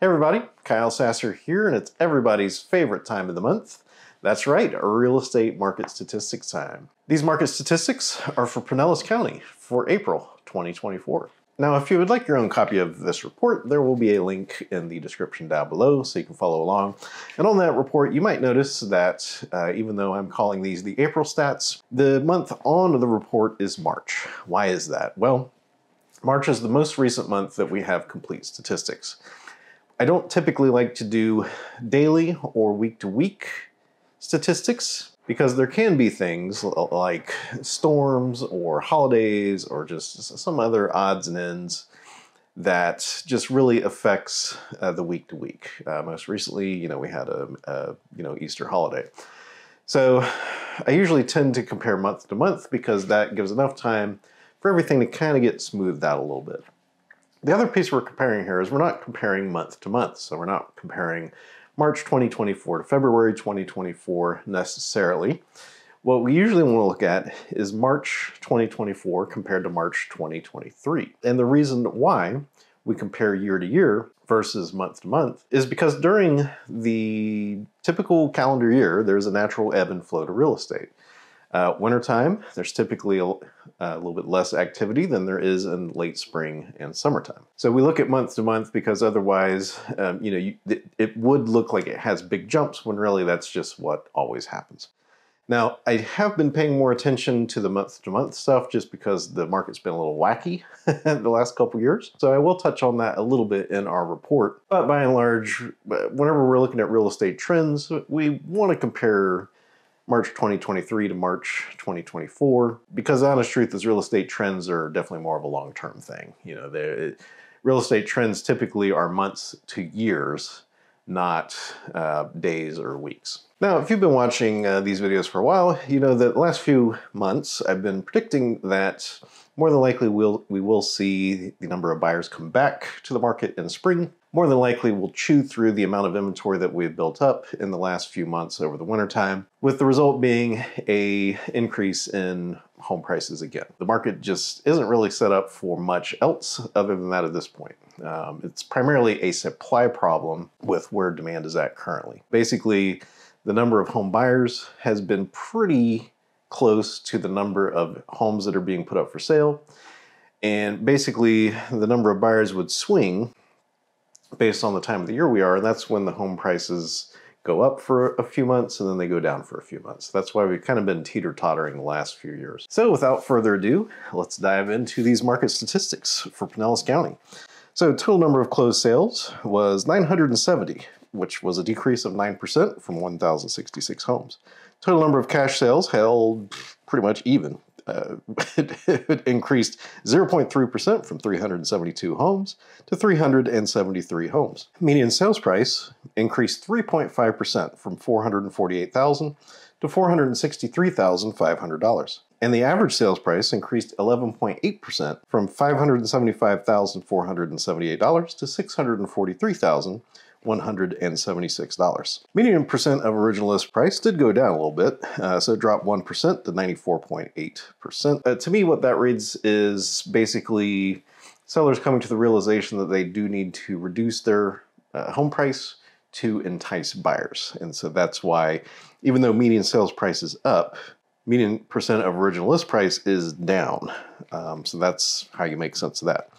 Hey everybody, Kyle Sasser here, and it's everybody's favorite time of the month. That's right, real estate market statistics time. These market statistics are for Pinellas County for April 2024. Now, if you would like your own copy of this report, there will be a link in the description down below so you can follow along. And on that report, you might notice that even though I'm calling these the April stats, the month on the report is March. Why is that? Well, March is the most recent month that we have complete statistics. I don't typically like to do daily or week-to-week statistics because there can be things like storms or holidays or just some other odds and ends that just really affects the week-to-week. Most recently, we had a Easter holiday. So I usually tend to compare month to month because that gives enough time for everything to kind of get smoothed out a little bit. The other piece we're comparing here is we're not comparing month to month. So we're not comparing March 2024 to February 2024 necessarily. What we usually want to look at is March 2024 compared to March 2023. And the reason why we compare year to year versus month to month is because during the typical calendar year, there's a natural ebb and flow to real estate. Wintertime, there's typically a little bit less activity than there is in late spring and summertime. So we look at month to month because otherwise, it would look like it has big jumps when really that's just what always happens. Now, I have been paying more attention to the month to month stuff just because the market's been a little wacky the last couple years. So I will touch on that a little bit in our report. But by and large, whenever we're looking at real estate trends, we want to compare March 2023 to March 2024, because the honest truth is real estate trends are definitely more of a long-term thing. Real estate trends typically are months to years, not days or weeks. Now, if you've been watching these videos for a while, you know that the last few months I've been predicting that more than likely we will see the number of buyers come back to the market in spring. More than likely we'll chew through the amount of inventory that we've built up in the last few months over the wintertime, with the result being an increase in home prices again. The market just isn't really set up for much else other than that at this point. It's primarily a supply problem with where demand is at currently. Basically, the number of home buyers has been pretty close to the number of homes that are being put up for sale. And basically, the number of buyers would swing based on the time of the year we are, and that's when the home prices go up for a few months and then they go down for a few months. That's why we've kind of been teeter-tottering the last few years. So without further ado, let's dive into these market statistics for Pinellas County. So total number of closed sales was 970, which was a decrease of 9% from 1,066 homes. Total number of cash sales held pretty much even. It increased 0.3% from 372 homes to 373 homes. Median sales price increased 3.5% from $448,000 to $463,500. And the average sales price increased 11.8% from $575,478 to $643,176. Median percent of original list price did go down a little bit, so it dropped 1% to 94.8%. To me, what that reads is basically sellers coming to the realization that they do need to reduce their home price to entice buyers. And so that's why, even though median sales price is up, median percent of original list price is down. So that's how you make sense of that.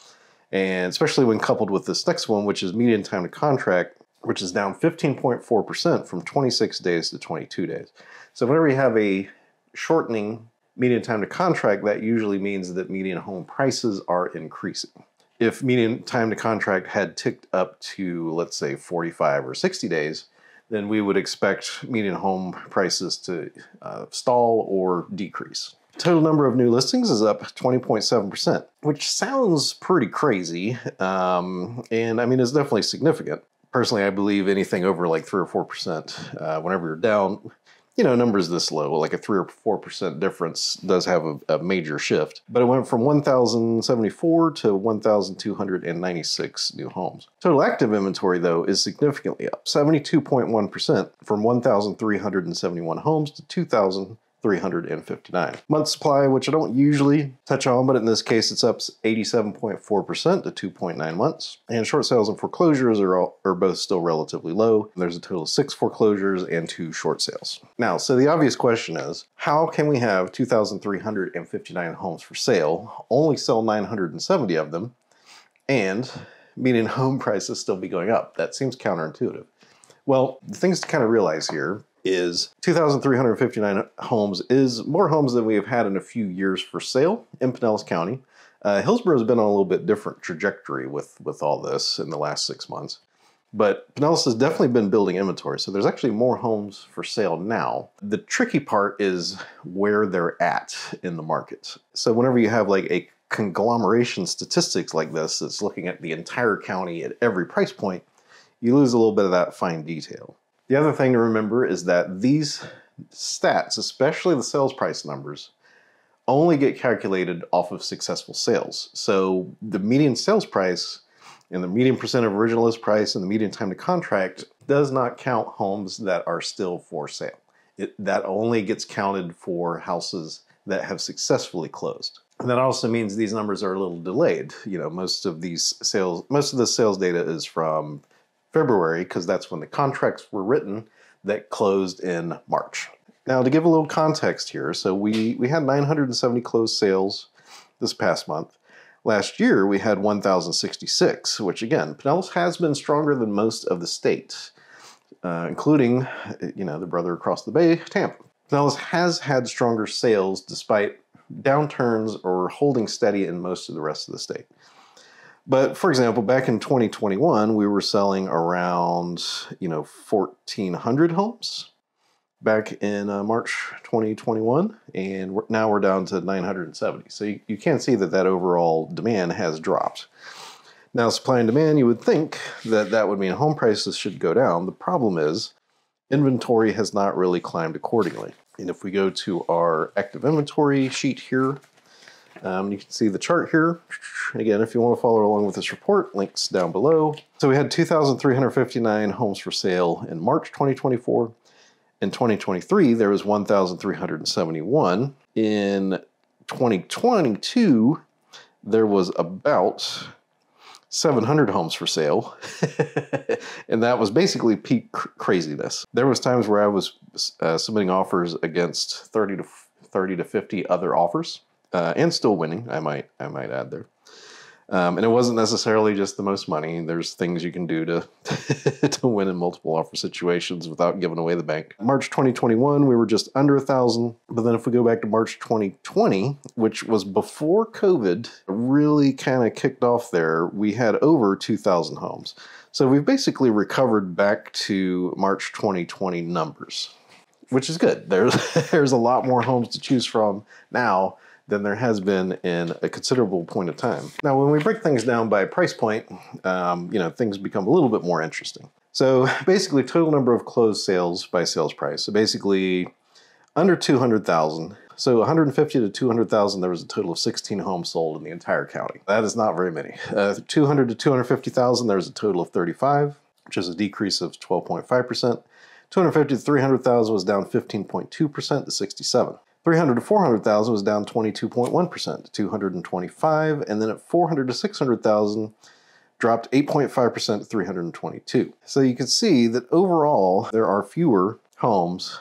And especially when coupled with this next one, which is median time to contract, which is down 15.4% from 26 days to 22 days. So whenever you have a shortening median time to contract, that usually means that median home prices are increasing. If median time to contract had ticked up to, let's say, 45 or 60 days, then we would expect median home prices to stall or decrease. Total number of new listings is up 20.7%, which sounds pretty crazy, and I mean, it's definitely significant. Personally, I believe anything over like 3 or 4%, whenever you're down, numbers this low, like a 3 or 4% difference does have a major shift. But it went from 1,074 to 1,296 new homes. Total active inventory, though, is significantly up, 72.1% from 1,371 homes to 2,000 2,359. Month supply, which I don't usually touch on, but in this case, it's up 87.4% to 2.9 months. And short sales and foreclosures are both still relatively low. There's a total of 6 foreclosures and 2 short sales. Now, so the obvious question is, how can we have 2,359 homes for sale, only sell 970 of them, and median home prices still be going up? That seems counterintuitive. Well, the things to kind of realize here is 2,359 homes is more homes than we have had in a few years for sale in Pinellas County. Hillsborough has been on a little bit different trajectory with all this in the last 6 months. But Pinellas has definitely been building inventory, so there's actually more homes for sale now. The tricky part is where they're at in the market. So whenever you have like a conglomeration statistics like this that's looking at the entire county at every price point, you lose a little bit of that fine detail. The other thing to remember is that these stats, especially the sales price numbers, only get calculated off of successful sales. So the median sales price and the median percent of original list price and the median time to contract does not count homes that are still for sale. That only gets counted for houses that have successfully closed. And that also means these numbers are a little delayed. You know, most of the sales data is from February, because that's when the contracts were written that closed in March. Now, to give a little context here, so we had 970 closed sales this past month. Last year, we had 1,066, which again, Pinellas has been stronger than most of the state, including, the brother across the bay, Tampa. Pinellas has had stronger sales despite downturns or holding steady in most of the rest of the state. But for example, back in 2021, we were selling around, 1,400 homes back in March 2021, and now we're down to 970. So you can see that overall demand has dropped. Now, supply and demand, you would think that would mean home prices should go down. The problem is inventory has not really climbed accordingly. And if we go to our active inventory sheet here, you can see the chart here. Again, if you want to follow along with this report, links down below. So we had 2,359 homes for sale in March 2024. In 2023, there was 1,371. In 2022, there was about 700 homes for sale. And that was basically peak craziness. There was times where I was submitting offers against 30 to 50 other offers. And still winning, I might add there. And it wasn't necessarily just the most money. There's things you can do to to win in multiple offer situations without giving away the bank. March 2021, we were just under 1,000. But then if we go back to March 2020, which was before COVID really kind of kicked off there, we had over 2,000 homes. So we've basically recovered back to March 2020 numbers, which is good. There's a lot more homes to choose from now than there has been in a considerable point of time. Now, when we break things down by price point, things become a little bit more interesting. So basically, total number of closed sales by sales price. So basically, under 200,000. So 150 to 200,000, there was a total of 16 homes sold in the entire county. That is not very many. 200 to 250,000, there was a total of 35, which is a decrease of 12.5%. 250 to 300,000 was down 15.2% to 67. 300 to 400,000 was down 22.1% to 225, and then at 400 to 600,000 dropped 8.5% to 322. So you can see that overall there are fewer homes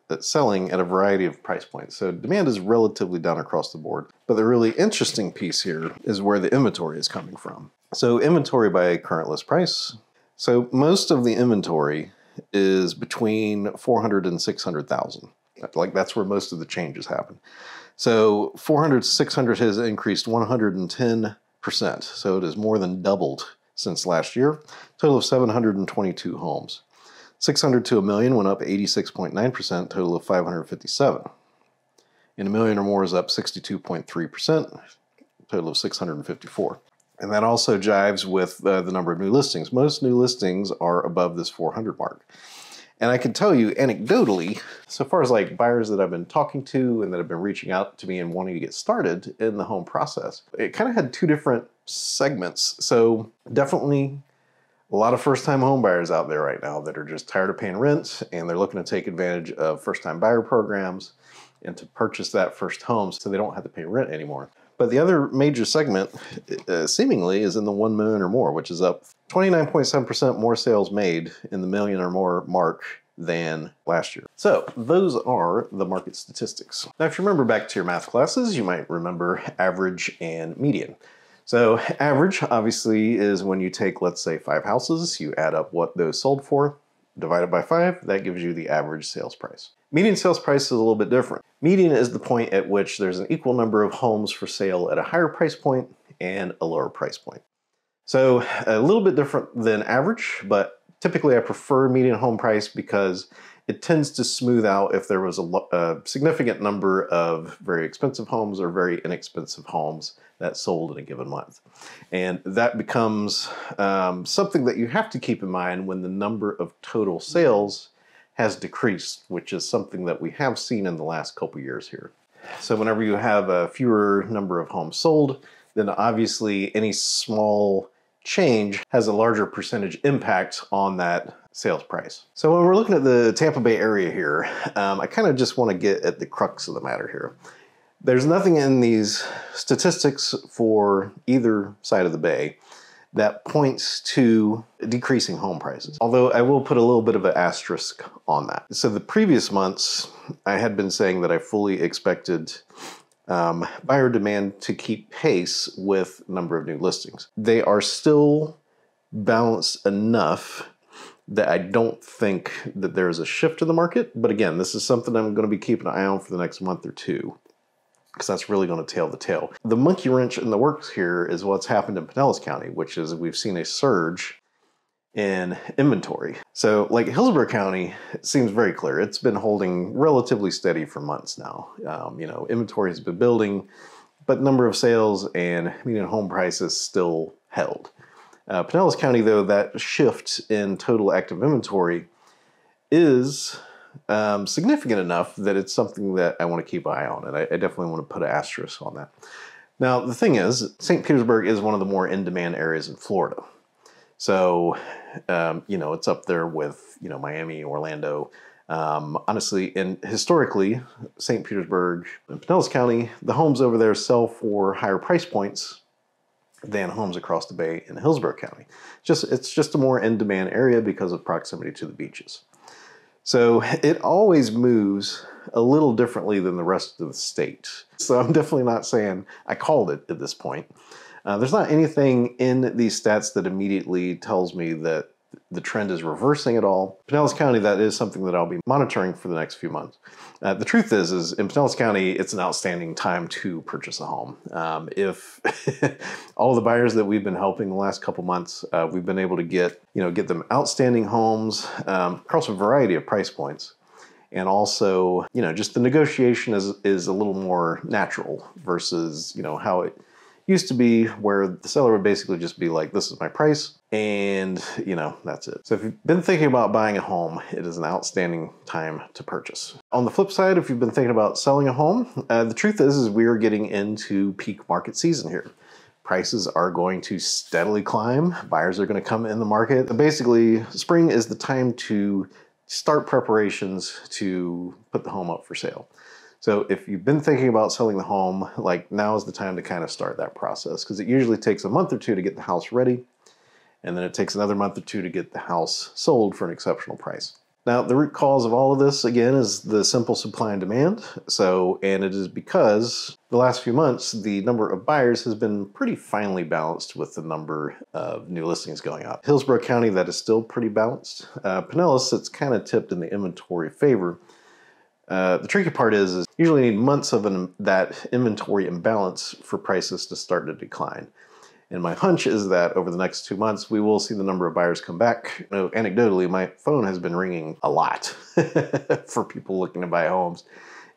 that's selling at a variety of price points. So demand is relatively down across the board. But the really interesting piece here is where the inventory is coming from. So inventory by current list price. So most of the inventory is between 400 and 600,000. Like that's where most of the changes happen. So 400 to 600 has increased 110%. So it has more than doubled since last year. Total of 722 homes. 600 to a million went up 86.9%, total of 557. And a million or more is up 62.3%, total of 654. And that also jives with the number of new listings. Most new listings are above this 400 mark. And I can tell you anecdotally, so far as like buyers that I've been talking to and that have been reaching out to me and wanting to get started in the home process, it kind of had two different segments. So definitely a lot of first-time home buyers out there right now that are just tired of paying rent and they're looking to take advantage of first-time buyer programs. and to purchase that first home so they don't have to pay rent anymore. But the other major segment, seemingly, is in the 1 million or more, which is up 29.7% more sales made in the million or more mark than last year. So those are the market statistics. Now, if you remember back to your math classes, you might remember average and median. So average, obviously, is when you take, let's say, 5 houses, you add up what those sold for, divided by 5, that gives you the average sales price. Median sales price is a little bit different. Median is the point at which there's an equal number of homes for sale at a higher price point and a lower price point. So a little bit different than average, but typically I prefer median home price because it tends to smooth out if there was a significant number of very expensive homes or very inexpensive homes that sold in a given month. And that becomes something that you have to keep in mind when the number of total sales has decreased, which is something that we have seen in the last couple years here. So whenever you have a fewer number of homes sold, then obviously any small change has a larger percentage impact on that sales price. So when we're looking at the Tampa Bay area here, I kind of just want to get at the crux of the matter here. There's nothing in these statistics for either side of the bay that points to decreasing home prices. Although I will put a little bit of an asterisk on that. So the previous months, I had been saying that I fully expected buyer demand to keep pace with number of new listings. They are still balanced enough that I don't think that there's a shift in the market. But again, this is something I'm going to be keeping an eye on for the next month or two, because that's really going to tail the tail. The monkey wrench in the works here is what's happened in Pinellas County, which is we've seen a surge in inventory. So like Hillsborough County, it seems very clear. It's been holding relatively steady for months now. Inventory has been building, but number of sales and median home prices still held. Pinellas County, though, that shift in total active inventory is significant enough that it's something that I want to keep an eye on, and I definitely want to put an asterisk on that. Now, the thing is, Saint Petersburg is one of the more in-demand areas in Florida. So, it's up there with, Miami, Orlando. Honestly, and historically, Saint Petersburg and Pinellas County, the homes over there sell for higher price points than homes across the bay in Hillsborough County. It's just a more in-demand area because of proximity to the beaches. So it always moves a little differently than the rest of the state. So I'm definitely not saying I called it at this point. There's not anything in these stats that immediately tells me that the trend is reversing at all. Pinellas County, that is something that I'll be monitoring for the next few months. The truth is in Pinellas County, it's an outstanding time to purchase a home. If all the buyers that we've been helping the last couple months, we've been able to get them outstanding homes across a variety of price points. And also, just the negotiation is a little more natural versus, how it used to be, where the seller would basically just be like, this is my price, and that's it. So if you've been thinking about buying a home, it is an outstanding time to purchase. On the flip side, if you've been thinking about selling a home, the truth is we are getting into peak market season here. Prices are going to steadily climb. Buyers are going to come in the market. Basically, spring is the time to start preparations to put the home up for sale. So if you've been thinking about selling the home, now is the time to kind of start that process, because it usually takes a month or two to get the house ready, and then it takes another month or two to get the house sold for an exceptional price. Now, the root cause of all of this, again, is the simple supply and demand. And it is because the last few months, the number of buyers has been pretty finely balanced with the number of new listings going up. Hillsborough County, that is still pretty balanced. Pinellas, it's kind of tipped in the inventory favor. The tricky part is usually need months of that inventory imbalance for prices to start to decline. And my hunch is that over the next 2 months, we will see the number of buyers come back. Anecdotally, my phone has been ringing a lot for people looking to buy homes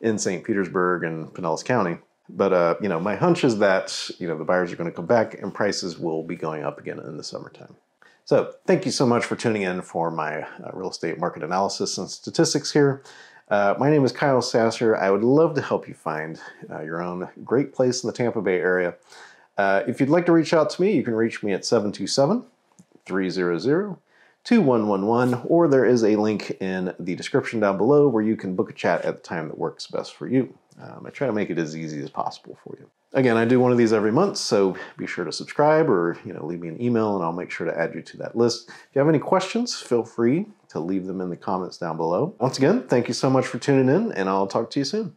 in St. Petersburg and Pinellas County. But, my hunch is that, the buyers are going to come back and prices will be going up again in the summertime. So thank you so much for tuning in for my real estate market analysis and statistics here. My name is Kyle Sasser. I would love to help you find your own great place in the Tampa Bay area. If you'd like to reach out to me, you can reach me at 727-300-2600. 2111, or there is a link in the description down below where you can book a chat at the time that works best for you. I try to make it as easy as possible for you. Again, I do one of these every month, so be sure to subscribe or leave me an email and I'll make sure to add you to that list. If you have any questions, feel free to leave them in the comments down below. Once again, thank you so much for tuning in, and I'll talk to you soon.